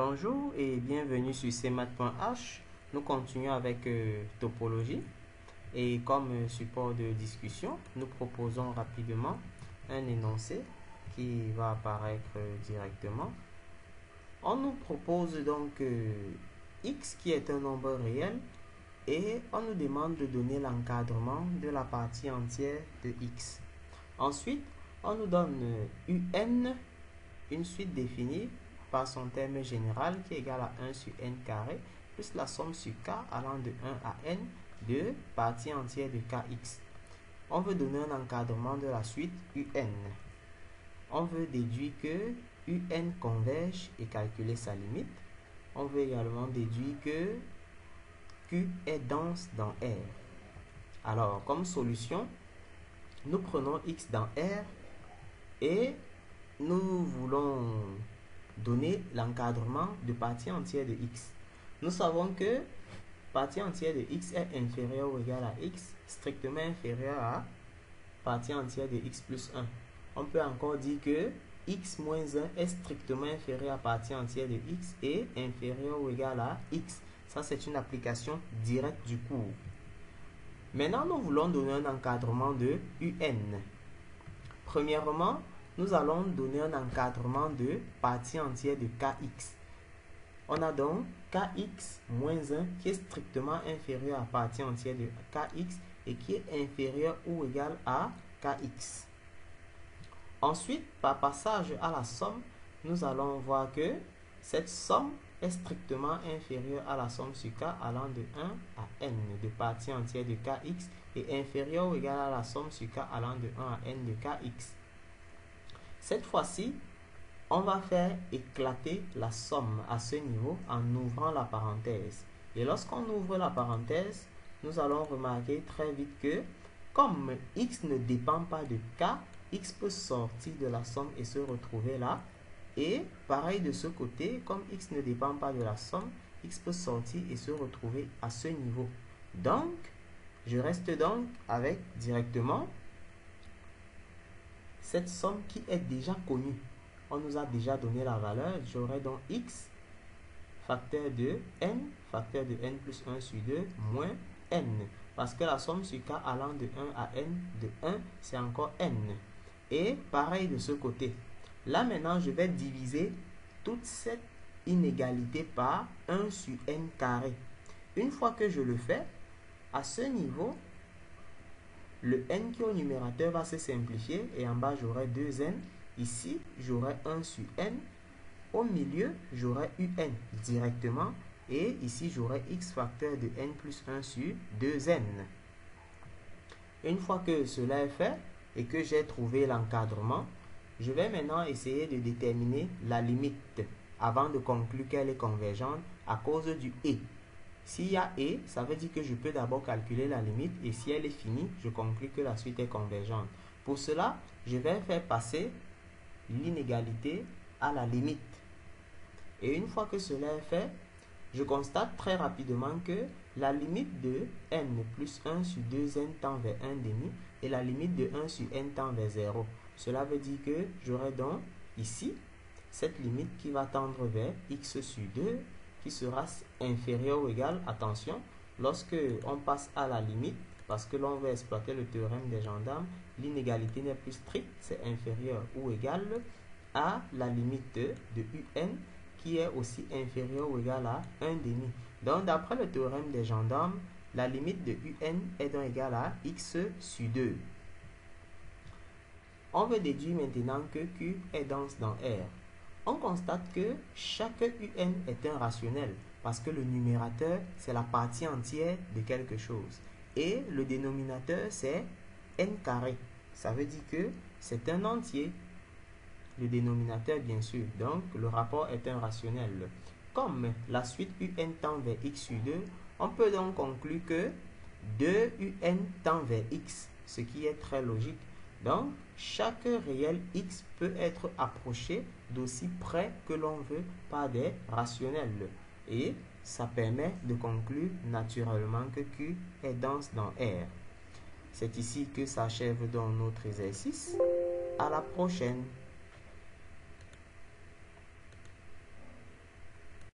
Bonjour et bienvenue sur cmath.h. Nous continuons avec topologie et comme support de discussion, nous proposons rapidement un énoncé qui va apparaître directement. On nous propose donc x qui est un nombre réel et on nous demande de donner l'encadrement de la partie entière de x. Ensuite, on nous donne un, une suite définie par son terme général qui est égal à 1 sur n carré plus la somme sur k allant de 1 à n de parties entières de kx. On veut donner un encadrement de la suite un. On veut déduire que un converge et calculer sa limite. On veut également déduire que q est dense dans R. Alors, comme solution, nous prenons x dans R et nous voulons donner l'encadrement de partie entière de x. Nous savons que partie entière de x est inférieure ou égale à x, strictement inférieure à partie entière de x plus 1. On peut encore dire que x moins 1 est strictement inférieur à partie entière de x et inférieur ou égal à x. Ça, c'est une application directe du cours. Maintenant, nous voulons donner un encadrement de un. Premièrement, nous allons donner un encadrement de partie entière de kx. On a donc kx moins 1 qui est strictement inférieur à partie entière de kx et qui est inférieur ou égal à kx. Ensuite, par passage à la somme, nous allons voir que cette somme est strictement inférieure à la somme sur k allant de 1 à n de partie entière de kx et inférieure ou égale à la somme sur k allant de 1 à n de kx. Cette fois-ci, on va faire éclater la somme à ce niveau en ouvrant la parenthèse. Et lorsqu'on ouvre la parenthèse, nous allons remarquer très vite que comme x ne dépend pas de k, x peut sortir de la somme et se retrouver là. Et pareil de ce côté, comme x ne dépend pas de la somme, x peut sortir et se retrouver à ce niveau. Donc, je reste donc avec directement cette somme qui est déjà connue. On nous a déjà donné la valeur. J'aurai donc x facteur de n plus 1 sur 2 moins n. Parce que la somme sur k allant de 1 à n de 1, c'est encore n. Et pareil de ce côté. Là maintenant, je vais diviser toute cette inégalité par 1 sur n carré. Une fois que je le fais, à ce niveau, le n qui est au numérateur va se simplifier et en bas j'aurai 2n. Ici, j'aurai 1 sur n. Au milieu, j'aurai un directement. Et ici, j'aurai x facteur de n plus 1 sur 2n. Une fois que cela est fait et que j'ai trouvé l'encadrement, je vais maintenant essayer de déterminer la limite avant de conclure qu'elle est convergente à cause du et. S'il y a et, ça veut dire que je peux d'abord calculer la limite et si elle est finie, je conclus que la suite est convergente. Pour cela, je vais faire passer l'inégalité à la limite. Et une fois que cela est fait, je constate très rapidement que la limite de n plus 1 sur 2n tend vers 1 demi et la limite de 1 sur n tend vers 0. Cela veut dire que j'aurai donc ici cette limite qui va tendre vers x sur 2 qui sera inférieur ou égal, attention, lorsque on passe à la limite, parce que l'on veut exploiter le théorème des gendarmes, l'inégalité n'est plus stricte, c'est inférieur ou égal à la limite de un qui est aussi inférieur ou égal à 1 demi. Donc d'après le théorème des gendarmes, la limite de un est donc égale à x sur 2. On veut déduire maintenant que q est dense dans R. On constate que chaque un est un rationnel parce que le numérateur, c'est la partie entière de quelque chose. Et le dénominateur, c'est n carré. Ça veut dire que c'est un entier. Le dénominateur, bien sûr. Donc, le rapport est un rationnel. Comme la suite un tend vers x sur 2, on peut donc conclure que 2un tend vers x, ce qui est très logique. Donc, chaque réel x peut être approché d'aussi près que l'on veut par des rationnels. Et ça permet de conclure naturellement que Q est dense dans R. C'est ici que s'achève donc notre exercice. À la prochaine.